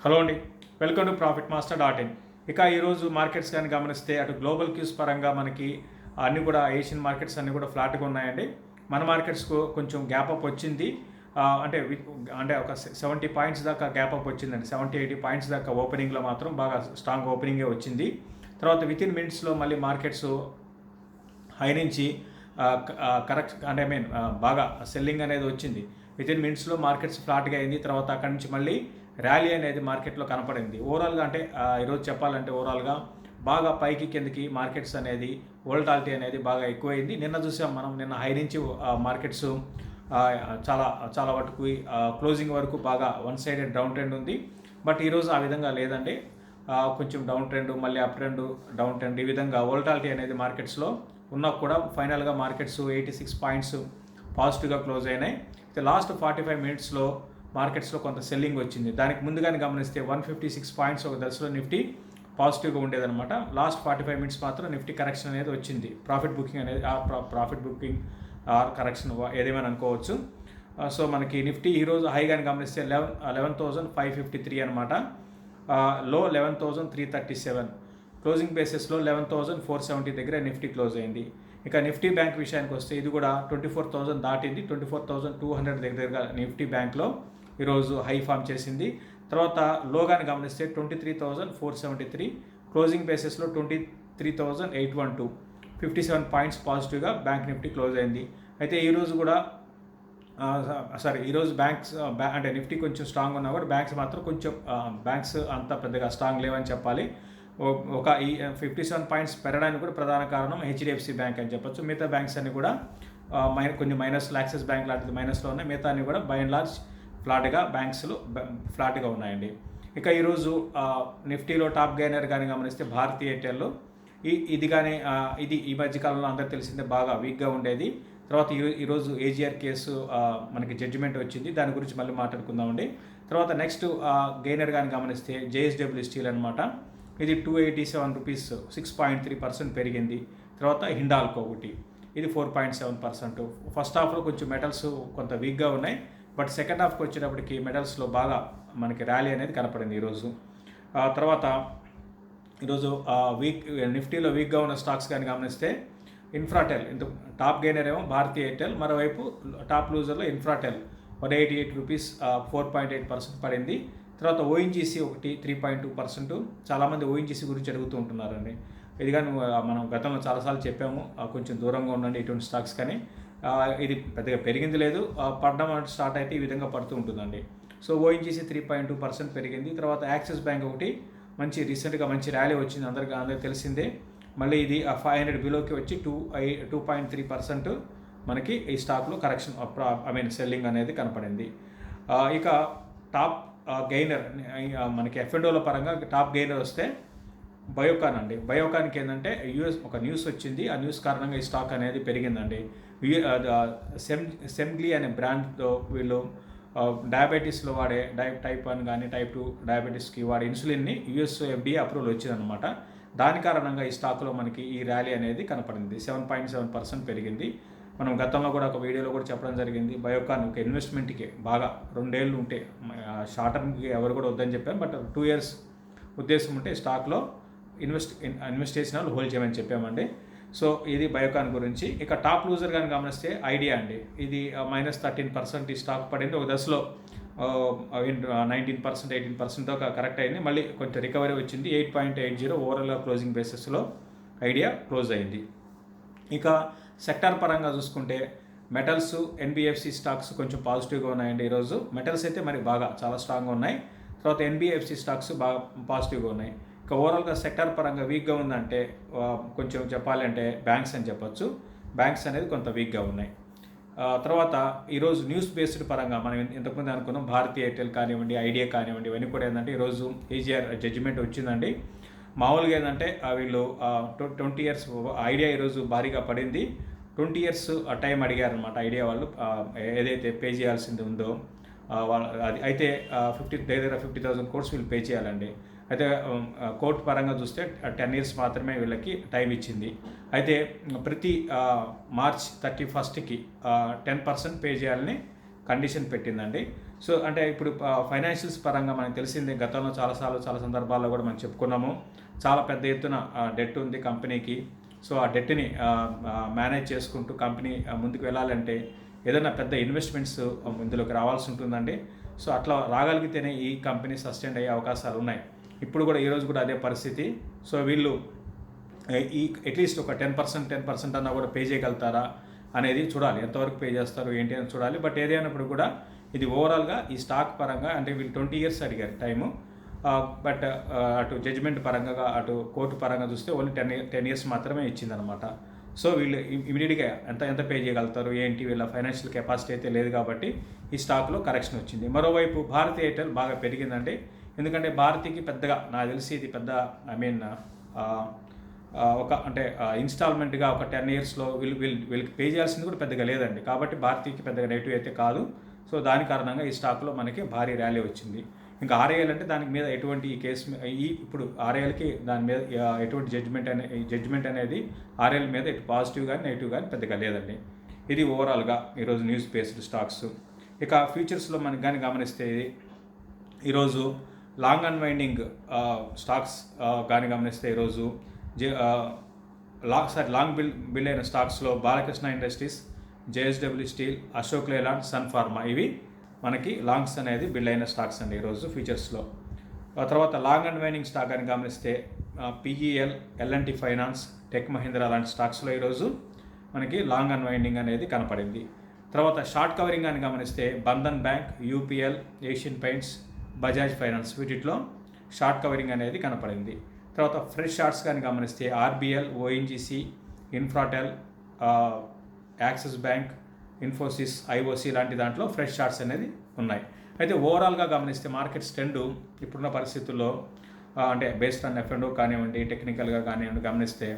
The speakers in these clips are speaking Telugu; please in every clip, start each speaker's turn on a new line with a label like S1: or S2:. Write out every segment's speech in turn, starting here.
S1: హలో అండి, welcome to profit master dot in. ఇక ఈరోజు మార్కెట్స్ కానీ గమనిస్తే అటు గ్లోబల్ క్యూస్ పరంగా మనకి అన్నీ కూడా ఏషియన్ మార్కెట్స్ అన్నీ కూడా ఫ్లాట్గా ఉన్నాయండి. మన మార్కెట్స్కు కొంచెం గ్యాప్ అప్ వచ్చింది. అంటే ఒక 70 పాయింట్స్ దాకా గ్యాప్ అప్ వచ్చిందండి. 70-80 పాయింట్స్ దాకా ఓపెనింగ్లో మాత్రం బాగా స్ట్రాంగ్ ఓపెనింగే వచ్చింది. తర్వాత విత్ ఇన్ మినిట్స్లో మళ్ళీ మార్కెట్స్ హై నుంచి బాగా సెల్లింగ్ అనేది వచ్చింది. విత్ ఇన్ మినిట్స్లో మార్కెట్స్ ఫ్లాట్గా అయింది. తర్వాత అక్కడి నుంచి మళ్ళీ ర్యాలీ అనేది మార్కెట్లో కనపడింది. ఓవరాల్గా అంటే ఈరోజు చెప్పాలంటే ఓవరాల్గా బాగా పైకి కిందకి మార్కెట్స్ అనేది వోల్టాలిటీ అనేది బాగా ఎక్కువైంది. నిన్న చూసాం మనం, నిన్న హై నుంచి మార్కెట్స్ చాలా వరకు క్లోజింగ్ వరకు బాగా వన్ సైడెడ్ డౌన్ ట్రెండ్ ఉంది. బట్ ఈరోజు ఆ విధంగా లేదండి. కొంచెం డౌన్ ట్రెండ్, మళ్ళీ అప్ ట్రెండ్, డౌన్ ట్రెండ్, ఈ విధంగా వోల్టాలిటీ అనేది మార్కెట్స్లో ఉన్నా కూడా ఫైనల్గా మార్కెట్స్ 86 పాయింట్స్ పాజిటివ్గా క్లోజ్ అయినాయి. లాస్ట్ 45 మినిట్స్లో మార్కెట్స్లో కొంత సెల్లింగ్ వచ్చింది. దానికి ముందుగానే గమనిస్తే 156 పాయింట్స్ ఒక దశలో నిఫ్టీ పాజిటివ్గా ఉండేదన్నమాట. లాస్ట్ 45 మినిట్స్ మాత్రం నిఫ్టీ కరెక్షన్ అనేది వచ్చింది. ప్రాఫిట్ బుకింగ్ కరెక్షన్ ఏదేమైనా అనుకోవచ్చు. సో మనకి నిఫ్టీ ఈరోజు హైగాని గమనిస్తే 11,553 అనమాట. లో 11,337, క్లోజింగ్ బేసిస్లో 11,470 దగ్గర నిఫ్టీ క్లోజ్ అయింది. ఇక నిఫ్టీ బ్యాంక్ విషయానికి వస్తే ఇది కూడా 24,000 దాటింది. 24,200 దగ్గరగా నిఫ్టీ బ్యాంక్లో ఈరోజు హై ఫామ్ చేసింది. తర్వాత లోగాని గమనిస్తే 23,473, క్లోజింగ్ బేసిస్లో 23,812, 57 పాయింట్స్ పాజిటివ్గా బ్యాంక్ నిఫ్టీ క్లోజ్ అయింది. అయితే ఈరోజు కూడా ఈరోజు బ్యాంక్స్ అంటే నిఫ్టీ కొంచెం స్ట్రాంగ్ ఉన్నా కూడా బ్యాంక్స్ మాత్రం కొంచెం బ్యాంక్స్ అంత పెద్దగా స్ట్రాంగ్ లేవని చెప్పాలి. ఒక ఈ 57 పాయింట్స్ పెరగడానికి కూడా ప్రధాన కారణం హెచ్డిఎఫ్సి బ్యాంక్ అని చెప్పొచ్చు. మిగతా బ్యాంక్స్ అన్ని కూడా కొన్ని మైనస్లో, యాక్సిస్ బ్యాంక్ లాంటిది మైనస్లో ఉన్నాయి. మిగతా అన్ని కూడా బై అండ్ లార్జ్ ఫ్లాట్గా ఉన్నాయండి. ఇక ఈరోజు నిఫ్టీలో టాప్ గైనర్ కానీ గమనిస్తే భారతీ ఎయిర్టెల్లో ఇది ఈ మధ్యకాలంలో అందరికీ తెలిసిందే బాగా వీక్గా ఉండేది. తర్వాత ఈరోజు ఏజీఆర్ కేసు మనకి జడ్జిమెంట్ వచ్చింది. దాని గురించి మళ్ళీ మాట్లాడుకుందామండి. తర్వాత నెక్స్ట్ గెయినర్ కానీ గమనిస్తే జేఎస్డబ్ల్యూ స్టీల్ అనమాట. ఇది 287 రూపీస్, 6.3% పెరిగింది. తర్వాత హిండాల్కో ఒకటి, ఇది 4.7%. ఫస్ట్ హాఫ్లో కొంచెం మెటల్స్ కొంత వీక్గా ఉన్నాయి. బట్ సెకండ్ హాఫ్కి వచ్చేటప్పటికి మెటల్స్లో బాగా మనకి ర్యాలీ అనేది కనపడింది ఈరోజు. తర్వాత ఈరోజు నిఫ్టీలో వీక్గా ఉన్న స్టాక్స్ కానీ గమనిస్తే ఇన్ఫ్రాటెల్, టాప్ గెయినర్ ఏమో భారతీ ఎయిర్టెల్, మరోవైపు టాప్ లూజర్లో ఇన్ఫ్రాటెల్ 188 రూపీస్, 4.8% పడింది. తర్వాత ఓఎన్జీసీ ఒకటి 3.2%. చాలామంది ఓఎన్జీసీ గురించి అడుగుతూ ఉంటున్నారండి. ఇది కానీ మనం గతంలో చాలాసార్లు చెప్పాము, కొంచెం దూరంగా ఉండండి ఇటువంటి స్టాక్స్. కానీ ఇది పెద్దగా పెరిగింది లేదు, పడడం స్టార్ట్ అయితే ఈ విధంగా పడుతూ ఉంటుందండి. సో ఓఎన్జీసీ 3.2% పెరిగింది. తర్వాత యాక్సిస్ బ్యాంక్ ఒకటి రీసెంట్గా మంచి ర్యాలీ వచ్చింది, అందరికీ తెలిసిందే. మళ్ళీ ఇది 500 బిలోకి వచ్చి 2.3% మనకి ఈ స్టాక్లో కరెక్షన్ సెల్లింగ్ అనేది కనపడింది. ఇక టాప్ గెయినర్ మనకి F&Oల పరంగా టాప్ గెయినర్ వస్తే బయోకాన్ అండి. బయోకాన్కి ఏంటంటే ఒక న్యూస్ వచ్చింది. ఆ న్యూస్ కారణంగా ఈ స్టాక్ అనేది పెరిగిందండి. సెమ్గ్లీ అనే బ్రాండ్తో వీళ్ళు డయాబెటీస్లో వాడే టైప్ 1 కానీ టైప్ 2 డయాబెటీస్కి వాడే ఇన్సులిన్ని FDA అప్రూవల్ వచ్చిందనమాట. దాని కారణంగా ఈ స్టాక్లో మనకి ఈ ర్యాలీ అనేది కనపడింది. 7.7% పెరిగింది. మనం గతంలో కూడా ఒక వీడియోలో కూడా చెప్పడం జరిగింది. బయోకాన్ ఒక ఇన్వెస్ట్మెంట్కి బాగా 2 ఏళ్ళు ఉంటే, షార్ట్ టర్మ్కి ఎవరు కూడా వద్దని చెప్పాము, బట్ 2 years ఉద్దేశం ఉంటే స్టాక్లో ఇన్వెస్ట్ చేసిన వాళ్ళు హోల్డ్ చేయమని చెప్పామండి. సో ఇది బయోకాన్ గురించి. ఇక టాప్ లూజర్ కానీ గమనిస్తే ఐడియా అండి. ఇది -13% ఈ స్టాక్ పడింది. ఒక దశలో 19%, 18% దాకా కరెక్ట్ అయింది. మళ్ళీ కొంచెం రికవరీ వచ్చింది. 8.80 ఓవరాల్గా క్లోజింగ్ బేసిస్లో ఐడియా క్లోజ్ అయింది. ఇక సెక్టార్ పరంగా చూసుకుంటే మెటల్స్, ఎన్బిఎఫ్సి స్టాక్స్ కొంచెం పాజిటివ్గా ఉన్నాయండి ఈరోజు. మెటల్స్ అయితే మరి బాగా చాలా స్ట్రాంగ్గా ఉన్నాయి. తర్వాత ఎన్బిఎఫ్సి స్టాక్స్ బాగా పాజిటివ్గా ఉన్నాయి. ఇక ఓవరాల్గా సెక్టార్ పరంగా వీక్గా ఉందంటే కొంచెం చెప్పాలంటే బ్యాంక్స్ అని చెప్పొచ్చు. బ్యాంక్స్ అనేది కొంత వీక్గా ఉన్నాయి. తర్వాత ఈరోజు న్యూస్ బేస్డ్ పరంగా మనం ఇంతకుముందు అనుకున్నాం, భారతీ ఎయిర్టెల్ కానివ్వండి, ఐడియా కానివ్వండి, ఇవన్నీ కూడా ఏంటంటే ఈరోజు ఏజీఆర్ జడ్జిమెంట్ వచ్చిందండి. మామూలుగా ఏంటంటే వీళ్ళు 20 years ఐడియా ఈరోజు భారీగా పడింది. 20 years టైం అడిగారనమాట ఐడియా వాళ్ళు, ఏదైతే పే చేయాల్సింది ఉందో అది అయితే 50,000 crores వీళ్ళు పే చేయాలండి. అయితే కోర్టు పరంగా చూస్తే 10 years మాత్రమే వీళ్ళకి టైం ఇచ్చింది. అయితే ప్రతి March 31st 10% పే చేయాలని కండిషన్ పెట్టిందండి. సో అంటే ఇప్పుడు ఫైనాన్షియల్స్ పరంగా మనకు తెలిసిందే, గతంలో చాలా సందర్భాల్లో కూడా మనం చెప్పుకున్నాము. చాలా పెద్ద ఎత్తున డెట్ ఉంది కంపెనీకి. సో ఆ డెట్ని మేనేజ్ చేసుకుంటూ కంపెనీ ముందుకు వెళ్ళాలంటే ఏదైనా పెద్ద ఇన్వెస్ట్మెంట్స్ ఇందులోకి రావాల్సి ఉంటుందండి. సో అట్లా రాగలిగితేనే ఈ కంపెనీ సస్టైన్ అయ్యే అవకాశాలు ఉన్నాయి. ఇప్పుడు కూడా ఈరోజు కూడా అదే పరిస్థితి. సో వీళ్ళు ఈ అట్లీస్ట్ ఒక 10% అన్నా కూడా పే చేయగలుగుతారా అనేది చూడాలి. ఎంతవరకు పే చేస్తారు ఏంటి అని చూడాలి. బట్ ఏదైనప్పుడు కూడా ఇది ఓవరాల్గా ఈ స్టాక్ పరంగా అంటే వీళ్ళు 20 years అడిగారు టైము. బట్ అటు జడ్జిమెంట్ పరంగా అటు కోర్టు పరంగా చూస్తే ఓన్లీ 10 years మాత్రమే ఇచ్చిందనమాట. సో వీళ్ళు ఇమీడియట్గా ఎంత పే చేయగలుగుతారు ఏంటి, వీళ్ళ ఫైనాన్షియల్ కెపాసిటీ అయితే లేదు కాబట్టి ఈ స్టాక్లో కరెక్షన్ వచ్చింది. మరోవైపు భారతీ ఎయిర్టెల్ బాగా పెరిగిందండి. ఎందుకంటే భారతీకి పెద్దగా నాకు తెలిసి ఇది పెద్ద ఒక అంటే ఇన్స్టాల్మెంట్గా ఒక 10 yearsలో వీళ్ళకి పే చేయాల్సింది కూడా పెద్దగా లేదండి. కాబట్టి భారతీకి పెద్దగా నెగిటివ్ అయితే కాదు. సో దాని కారణంగా ఈ స్టాక్లో మనకి భారీ ర్యాలీ వచ్చింది. ఇంకా ఆర్ఐఎల్ అంటే దాని మీద ఎటువంటి ఈ కేసు ఇప్పుడు ఆర్ఐఎల్కి దాని మీద ఎటువంటి జడ్జిమెంట్ అనేది ఆర్ఐఎల్ మీద ఇటు పాజిటివ్ కానీ నెగిటివ్ కానీ పెద్దగా లేదండి. ఇది ఓవరాల్గా ఈరోజు న్యూస్ బేస్డ్ స్టాక్స్. ఇక ఫ్యూచర్స్లో మనకి కానీ గమనిస్తే ఈరోజు లాంగ్ అన్వైండింగ్ స్టాక్స్ కానీ గమనిస్తే ఈరోజు లాంగ్ బిల్డ్ అయిన స్టాక్స్లో Balakrishna Industries, JSW Steel, Ashok Leyland, Sun Pharma ఇవి మనకి లాంగ్స్ అనేది బిల్డ్ అయిన స్టాక్స్ అండి ఈరోజు ఫ్యూచర్స్లో. తర్వాత లాంగ్ అండ్ వైనింగ్ స్టాక్ అని గమనిస్తే PEL, LNT finance, Tech Mahindra లాంటి స్టాక్స్లో ఈరోజు మనకి లాంగ్ అండ్ వైండింగ్ అనేది కనపడింది. తర్వాత షార్ట్ కవరింగ్ అని గమనిస్తే Bandhan bank, UPL, Asian paints, Bajaj finance వీటిలో షార్ట్ కవరింగ్ అనేది కనపడింది. తర్వాత ఫ్రెష్ షార్ట్స్ కానీ గమనిస్తే RBL, ONGC, Infratel, axis bank, Infosys, IOC లాంటి దాంట్లో ఫ్రెష్ షార్ట్స్ అనేది ఉన్నాయి. అయితే ఓవరాల్గా గమనిస్తే మార్కెట్స్ ట్రెండ్ ఇప్పుడున్న పరిస్థితుల్లో అంటే బేస్డ్ ఆన్ ఎఫ్ఎండో కానివ్వండి, టెక్నికల్గా కానివ్వండి గమనిస్తే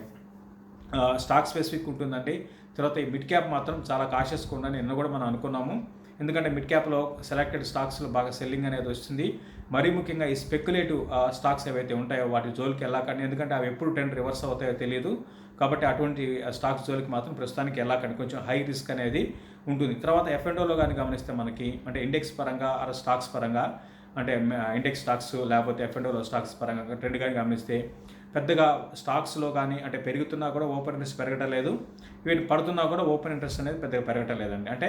S1: స్టాక్ స్పెసిఫిక్ ఉంటుందండి. తర్వాత ఈ మిడ్ క్యాప్ మాత్రం చాలా కాషియస్గా ఉందని నిన్న కూడా మనం అనుకున్నాము. ఎందుకంటే మిడ్ క్యాప్లో సెలెక్టెడ్ స్టాక్స్లో బాగా సెల్లింగ్ అనేది వస్తుంది. మరీ ముఖ్యంగా ఈ స్పెక్యులేటివ్ స్టాక్స్ ఏవైతే ఉంటాయో వాటి జోలికి వెళ్ళకండి. ఎందుకంటే అవి ఎప్పుడు ట్రెండ్ రివర్స్ అవుతాయో తెలియదు. కాబట్టి అటువంటి స్టాక్స్ జోలికి మాత్రం ప్రస్తుతానికి వెళ్ళకండి, కొంచెం హై రిస్క్ అనేది ఉంటుంది. తర్వాత ఎఫ్ఎండోలో కానీ గమనిస్తే మనకి అంటే ఇండెక్స్ పరంగా స్టాక్స్ పరంగా అంటే ఇండెక్స్ స్టాక్స్ లేకపోతే ఎఫ్ఎండోలో స్టాక్స్ పరంగా ట్రెండ్ కానీ గమనిస్తే పెద్దగా స్టాక్స్లో కానీ అంటే పెరుగుతున్నా కూడా ఓపెన్ ఇంట్రెస్ట్ పెరగటం లేదు, వీటి పడుతున్నా కూడా ఓపెన్ ఇంట్రెస్ట్ అనేది పెద్దగా పెరగటం లేదండి. అంటే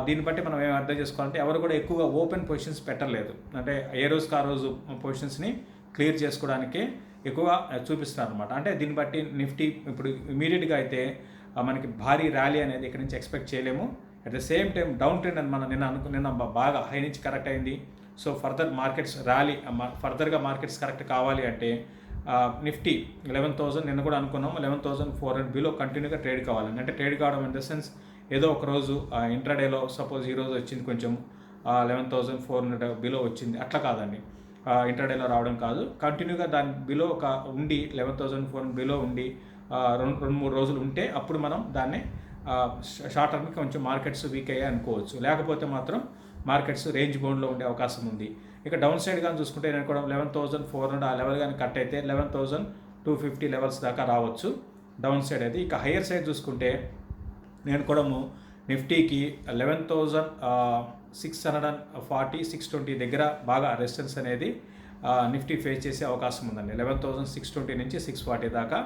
S1: దీన్ని బట్టి మనం ఏం అర్థం చేసుకోవాలంటే ఎవరు కూడా ఎక్కువగా ఓపెన్ పొజిషన్స్ పెట్టలేదు. అంటే ఏ రోజుకి ఆ రోజు పొజిషన్స్ని క్లియర్ చేసుకోవడానికే ఎక్కువగా చూపిస్తారు అనమాట. అంటే దీన్ని బట్టి నిఫ్టీ ఇప్పుడు ఇమీడియట్గా అయితే మనకి భారీ ర్యాలీ అనేది ఇక్కడి నుంచి ఎక్స్పెక్ట్ చేయలేము. At the same time down trend అని మనం నిన్న బాగా హై నుంచి కరెక్ట్ అయింది. సో ఫర్దర్ మార్కెట్స్ ర్యాలీ ఫర్దర్గా మార్కెట్స్ కరెక్ట్ కావాలి అంటే నిఫ్టీ 11,000 నిన్న కూడా అనుకున్నాము 11,400 బిలో కంటిన్యూగా ట్రేడ్ కావాలని. అంటే ట్రేడ్ కావడం ఇన్ ద సెన్స్ ఏదో ఒక రోజు ఇంట్రాడేలో సపోజ్ ఈరోజు వచ్చింది కొంచెం 11,400 బిలో వచ్చింది అట్లా కాదండి. ఇంట్రాడేలో రావడం కాదు, కంటిన్యూగా దాని బిలో ఒక ఉండి 11,400 బిలో ఉండి 2-3 రోజులు ఉంటే అప్పుడు మనం దాన్ని షార్ట్ టర్మ్కి కొంచెం మార్కెట్స్ వీక్ అయ్యాయి అనుకోవచ్చు. లేకపోతే మాత్రం మార్కెట్స్ రేంజ్ బౌండ్లో ఉండే అవకాశం ఉంది. ఇక డౌన్ సైడ్ కానీ చూసుకుంటే నేను కూడా 11,400 ఆ లెవెల్ కానీ కట్ అయితే 11,250 లెవెల్స్ దాకా రావచ్చు డౌన్ సైడ్ అయితే. ఇక హయ్యర్ సైడ్ చూసుకుంటే నేను కూడా నిఫ్టీకి 11,640, 620 దగ్గర బాగా రెసిస్టెన్స్ అనేది నిఫ్టీ ఫేస్ చేసే అవకాశం ఉందండి. 11,620 నుంచి 640 దాకా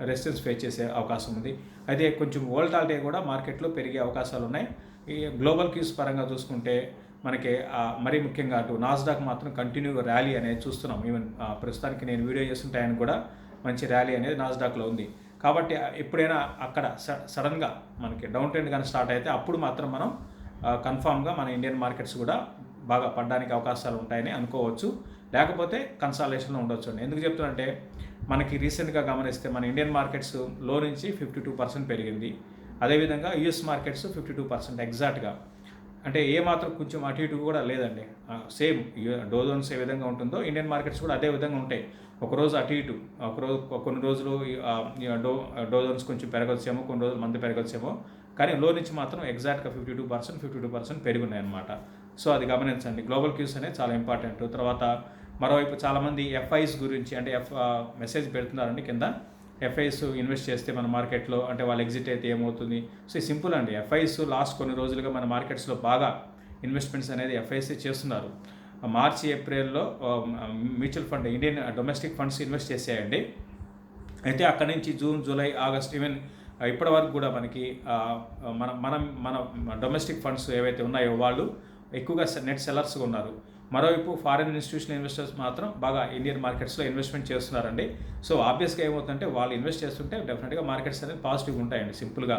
S1: రెసిస్టెన్స్ ఫేస్ చేసే అవకాశం ఉంది. అయితే కొంచెం వోల్టాలిటీ కూడా మార్కెట్లో పెరిగే అవకాశాలు ఉన్నాయి. ఈ గ్లోబల్ క్యూస్ పరంగా చూసుకుంటే మనకి మరీ ముఖ్యంగా అటు నాస్డాక్ మాత్రం కంటిన్యూగా ర్యాలీ అనేది చూస్తున్నాం. ఈవెన్ ప్రస్తుతానికి నేను వీడియో చేస్తుంటే ఆయన కూడా మంచి ర్యాలీ అనేది నాస్డాక్లో ఉంది. కాబట్టి ఎప్పుడైనా అక్కడ సడన్గా మనకి డౌన్ ట్రెండ్ కానీ స్టార్ట్ అయితే అప్పుడు మాత్రం మనం కన్ఫామ్గా మన ఇండియన్ మార్కెట్స్ కూడా బాగా పడడానికి అవకాశాలు ఉంటాయని అనుకోవచ్చు. లేకపోతే కన్సాలేషన్లో ఉండొచ్చు అండి. ఎందుకు చెప్తున్నంటే మనకి రీసెంట్గా గమనిస్తే మన ఇండియన్ మార్కెట్స్ లో నుంచి 52% పెరిగింది. అదేవిధంగా యూఎస్ మార్కెట్స్ 52% ఎగ్జాక్ట్గా. అంటే ఏ మాత్రం కొంచెం అటు ఇటు కూడా లేదండి. సేమ్ డోజోన్స్ ఏ విధంగా ఉంటుందో ఇండియన్ మార్కెట్స్ కూడా అదే విధంగా ఉంటాయి. ఒకరోజు అటు ఇటు కొన్ని రోజులు డోజోన్స్ కొంచెం పెరగొచ్చేమో, కొన్ని రోజులు మంది పెరగొచ్చేమో, కానీ లో నుంచి మాత్రం ఎగ్జాక్ట్గా 52% పెరుగున్నాయి అన్నమాట. సో అది గమనించండి. గ్లోబల్ క్యూస్ అనేది చాలా ఇంపార్టెంట్. తర్వాత మరోవైపు చాలామంది ఎఫ్ఐస్ గురించి అంటే మెసేజ్ పెడుతున్నారండి కింద. ఎఫ్ఐస్ ఇన్వెస్ట్ చేస్తే మన మార్కెట్లో అంటే వాళ్ళు ఎగ్జిట్ అయితే ఏమవుతుంది. సో సింపుల్ అండి. ఎఫ్ఐస్ లాస్ట్ కొన్ని రోజులుగా మన మార్కెట్స్లో బాగా ఇన్వెస్ట్మెంట్స్ అనేది ఎఫ్ఐఎస్ చేస్తున్నారు. మార్చి ఏప్రిల్లో mutual fund Indian domestic funds invest చేసాయండి. అయితే అక్కడి నుంచి జూన్, జూలై, ఆగస్ట్ ఈవెన్ ఇప్పటి వరకు కూడా మనకి మన డొమెస్టిక్ ఫండ్స్ ఏవైతే ఉన్నాయో వాళ్ళు ఎక్కువగా నెట్ సెల్లర్స్గా ఉన్నారు. మరోవైపు ఫారిన్ ఇన్స్టిట్యూషనల్ ఇన్వెస్టర్స్ మాత్రం బాగా ఇండియన్ మార్కెట్స్లో ఇన్వెస్ట్మెంట్ చేస్తున్నారండి. సో ఆబ్వియస్గా ఏమవుతుందంటే వాళ్ళు ఇన్వెస్ట్ చేస్తుంటే డెఫినెట్గా మార్కెట్స్ అనేది పాజిటివ్గా ఉంటాయండి. సింపుల్గా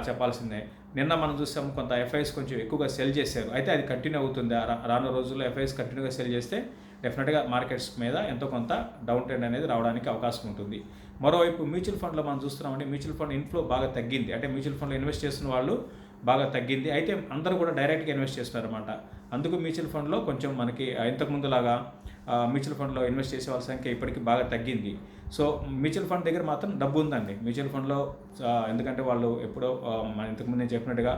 S1: చెప్పాల్సిందే. నిన్న మనం చూసాము కొంత ఎఫ్ఐఎస్ కొంచెం ఎక్కువగా సెల్ చేశారు. అయితే అది కంటిన్యూ అవుతుంది. రానున్న రోజుల్లో ఎఫ్ఐఎస్ కంటిన్యూగా సెల్ చేస్తే డెఫినెట్గా మార్కెట్స్ మీద ఎంతో కొంత డౌన్ ట్రెండ్ అనేది రావడానికి అవకాశం ఉంటుంది. మరోవైపు మ్యూచువల్ ఫండ్లో మనం చూస్తున్నామంటే మ్యూచువల్ ఫండ్ ఇన్ఫ్లో బాగా తగ్గింది. అంటే మ్యూచువల్ ఫండ్లో ఇన్వెస్ట్ చేస్తున్న వాళ్ళు బాగా తగ్గింది. అయితే అందరూ కూడా డైరెక్ట్గా ఇన్వెస్ట్ చేస్తున్నారన్నమాట. అందుకు మ్యూచువల్ ఫండ్లో కొంచెం మనకి ఇంతకుముందులాగా మ్యూచువల్ ఫండ్లో ఇన్వెస్ట్ చేసే వాళ్ళ సంఖ్య ఇప్పటికీ బాగా తగ్గింది. సో మ్యూచువల్ ఫండ్ దగ్గర మాత్రం డబ్బు ఉందండి మ్యూచువల్ ఫండ్లో. ఎందుకంటే వాళ్ళు ఎప్పుడో ఇంతకుముందు నేను చెప్పినట్టుగా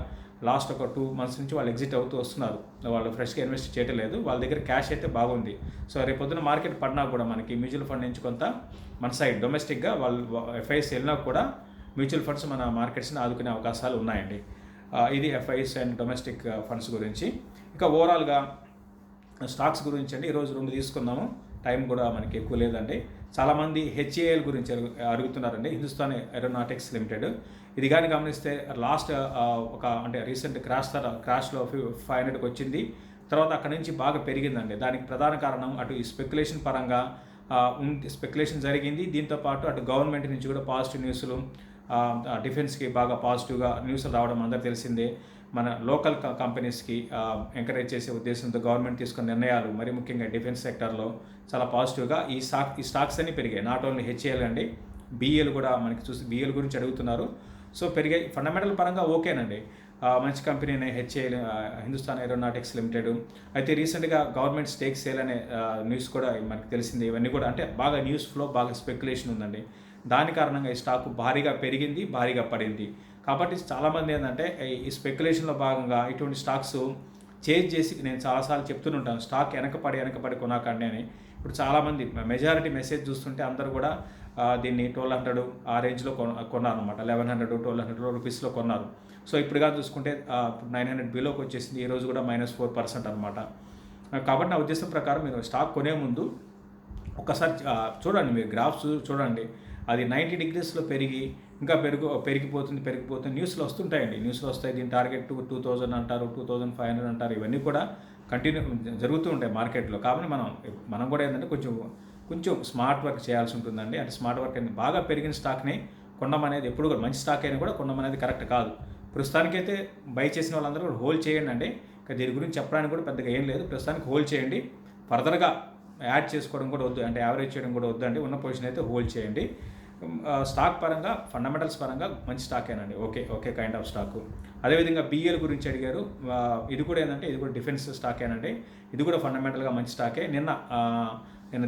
S1: లాస్ట్ ఒక 2 months నుంచి వాళ్ళు ఎగ్జిట్ అవుతూ వస్తున్నారు. వాళ్ళు ఫ్రెష్గా ఇన్వెస్ట్ చేయటం లేదు. వాళ్ళ దగ్గర క్యాష్ అయితే బాగుంది. సో రేపొద్దున మార్కెట్ పడినా కూడా మనకి మ్యూచువల్ ఫండ్ నుంచి కొంత మన సైడ్ డొమెస్టిక్గా వాళ్ళు ఎఫ్ఐఎస్ వెళ్ళినా కూడా మ్యూచువల్ ఫండ్స్ మన మార్కెట్స్ని ఆదుకునే అవకాశాలు ఉన్నాయండి. ఇది ఎఫ్ఐఎస్ అండ్ డొమెస్టిక్ ఫండ్స్ గురించి. ఇక ఓవరాల్గా స్టాక్స్ గురించి అండి ఈరోజు 2 తీసుకుందాము. టైం కూడా మనకి ఎక్కువ లేదండి. చాలామంది హెచ్ఏఎల్ గురించి అడుగుతున్నారండి. Hindustan aeronautics limited. ఇది కానీ గమనిస్తే లాస్ట్ అంటే రీసెంట్ క్రాష్లో 500కి వచ్చింది. తర్వాత అక్కడి నుంచి బాగా పెరిగిందండి. దానికి ప్రధాన కారణం అటు ఈ స్పెక్యులేషన్ పరంగా స్పెక్యులేషన్ జరిగింది. దీంతోపాటు అటు గవర్నమెంట్ నుంచి కూడా పాజిటివ్ న్యూస్లు, డిఫెన్స్కి బాగా పాజిటివ్గా న్యూస్లు రావడం అందరికీ తెలిసిందే. మన లోకల్ కంపెనీస్కి ఎంకరేజ్ చేసే ఉద్దేశంతో గవర్నమెంట్ తీసుకున్న నిర్ణయాలు మరి ముఖ్యంగా డిఫెన్స్ సెక్టర్లో చాలా పాజిటివ్గా ఈ స్టాక్స్ అన్నీ పెరిగాయి. నాట్ ఓన్లీ హెచ్ఏఎల్ అండి, బిఎల్ కూడా మనకి చూసి బిఎల్ గురించి అడుగుతున్నారు. సో పెరిగాయి. ఫండమెంటల్ పరంగా ఓకేనండి, మంచి కంపెనీనే హెచ్ఏఎల్, హిందుస్థాన్ ఏరోనాటిక్స్ లిమిటెడ్. అయితే రీసెంట్గా గవర్నమెంట్ స్టేక్ సేల్ అనే న్యూస్ కూడా మనకు తెలిసింది. ఇవన్నీ కూడా అంటే బాగా న్యూస్ ఫ్లో, బాగా స్పెక్యులేషన్ ఉందండి. దాని కారణంగా ఈ స్టాక్ భారీగా పెరిగింది, భారీగా పడింది. కాబట్టి చాలామంది ఏంటంటే ఈ స్పెక్యులేషన్లో భాగంగా ఇటువంటి స్టాక్స్ చేంజ్ చేసి, నేను చాలాసార్లు చెప్తుంటాను స్టాక్ వెనకపడి కొనాకండి అని. ఇప్పుడు చాలామంది మెజారిటీ మెసేజ్ చూస్తుంటే అందరూ కూడా దీన్ని 1200 ఆ రేంజ్లో కొన్నారనమాట. 1100, 1200 రూపీస్లో కొన్నారు. సో ఇప్పుడు కానీ చూసుకుంటే 900 బిలోకి వచ్చేసింది. ఈరోజు కూడా -4% అనమాట. కాబట్టి నా ఉద్దేశం ప్రకారం మీరు స్టాక్ కొనే ముందు ఒక్కసారి చూడండి, మీరు గ్రాఫ్స్ చూడండి. అది 90 degreesలో పెరిగి ఇంకా పెరిగిపోతుంది న్యూస్లో వస్తుంటాయండి. న్యూస్లో వస్తాయి. దీని టార్గెట్ 2000 అంటారు, 2500 అంటారు. ఇవన్నీ కూడా కంటిన్యూ జరుగుతూ ఉంటాయి మార్కెట్లో. కాబట్టి మనం కూడా ఏంటంటే కొంచెం స్మార్ట్ వర్క్ చేయాల్సి ఉంటుందండి. అంటే స్మార్ట్ వర్క్ అనేది బాగా పెరిగిన స్టాక్ని కొనడం అనేది ఎప్పుడు కూడా, మంచి స్టాక్ అయినా కూడా కొనడం అనేది కరెక్ట్ కాదు. ప్రస్తుతానికైతే బై చేసిన వాళ్ళందరూ కూడా హోల్డ్ చేయండి అండి. ఇంకా దీని గురించి చెప్పడానికి కూడా పెద్దగా ఏం లేదు. ప్రస్తుతానికి హోల్డ్ చేయండి. ఫర్దర్గా యాడ్ చేసుకోవడం కూడా వద్దు, అంటే యావరేజ్ చేయడం కూడా వద్దు అండి. ఉన్న పొజిషన్ అయితే హోల్డ్ చేయండి. స్టాక్ పరంగా, ఫండమెంటల్స్ పరంగా మంచి స్టాకేనండి. Okay kind of stock. అదేవిధంగా బిఎల్ గురించి అడిగారు. ఇది కూడా ఏంటంటే ఇది కూడా డిఫెన్స్ స్టాకేనండి. ఇది కూడా ఫండమెంటల్గా మంచి స్టాకే. నిన్న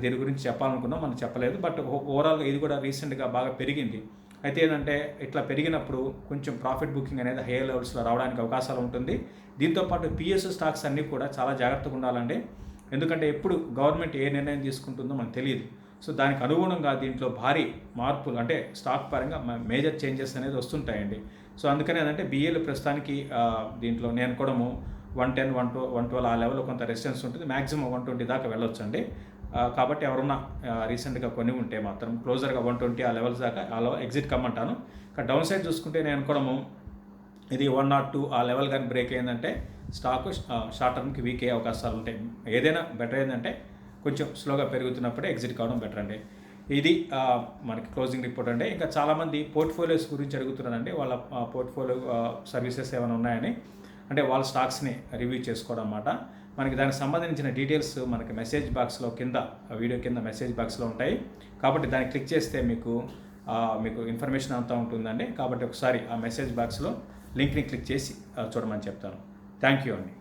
S1: దీని గురించి చెప్పాలనుకున్నాం, మనం చెప్పలేదు. బట్ ఓవరాల్గా ఇది కూడా రీసెంట్గా బాగా పెరిగింది. అయితే ఏంటంటే ఇట్లా పెరిగినప్పుడు కొంచెం ప్రాఫిట్ బుకింగ్ అనేది హైయర్ లెవెల్స్లో రావడానికి అవకాశాలు ఉంటుంది. దీంతోపాటు పిఎస్యు స్టాక్స్ అన్నీ కూడా చాలా జాగ్రత్తగా ఉండాలండి. ఎందుకంటే ఎప్పుడు గవర్నమెంట్ ఏ నిర్ణయం తీసుకుంటుందో మనకు తెలియదు. సో దానికి అనుగుణంగా దీంట్లో భారీ మార్పులు, అంటే స్టాక్ పరంగా మేజర్ చేంజెస్ అనేది వస్తుంటాయండి. సో అందుకనే ఏంటంటే బిఏలు ప్రస్తుతానికి దీంట్లో నేను కూడా 110, 112 ఆ లెవెల్లో కొంత రెసిస్టెన్స్ ఉంటుంది. మ్యాక్సిమం 120 దాకా వెళ్ళొచ్చు అండి. కాబట్టి ఎవరున్నా రీసెంట్గా కొని ఉంటే మాత్రం క్లోజర్గా 120 ఆ లెవెల్స్ దాకా అలా ఎగ్జిట్ కమ్మంటాను. ఇక డౌన్ సైడ్ చూసుకుంటే నేను కూడా ఇది 102 ఆ లెవెల్ కానీ బ్రేక్ అయిందంటే స్టాక్ షార్ట్ టర్మ్కి వీక్ అయ్యే అవకాశాలు ఉంటాయి. ఏదైనా బెటర్ ఏంటంటే కొంచెం స్లోగా పెరుగుతున్నప్పుడే ఎగ్జిట్ కావడం బెటర్ అండి. ఇది మనకి క్లోజింగ్ రిపోర్ట్ అండి. ఇంకా చాలామంది పోర్ట్ఫోలియోస్ గురించి అడుగుతున్నారండి. వాళ్ళ పోర్ట్ఫోలియో సర్వీసెస్ ఏమైనా ఉన్నాయని, అంటే వాళ్ళ స్టాక్స్ని రివ్యూ చేసుకోవడం అన్నమాట. మనకి దానికి సంబంధించిన డీటెయిల్స్ మనకి మెసేజ్ బాక్స్లో కింద, వీడియో కింద మెసేజ్ బాక్స్లో ఉంటాయి. కాబట్టి దాన్ని క్లిక్ చేస్తే మీకు ఇన్ఫర్మేషన్ అంతా ఉంటుందండి. కాబట్టి ఒకసారి ఆ మెసేజ్ బాక్స్లో లింక్ని క్లిక్ చేసి చూడమని చెప్తాను. థ్యాంక్ యూ అండి.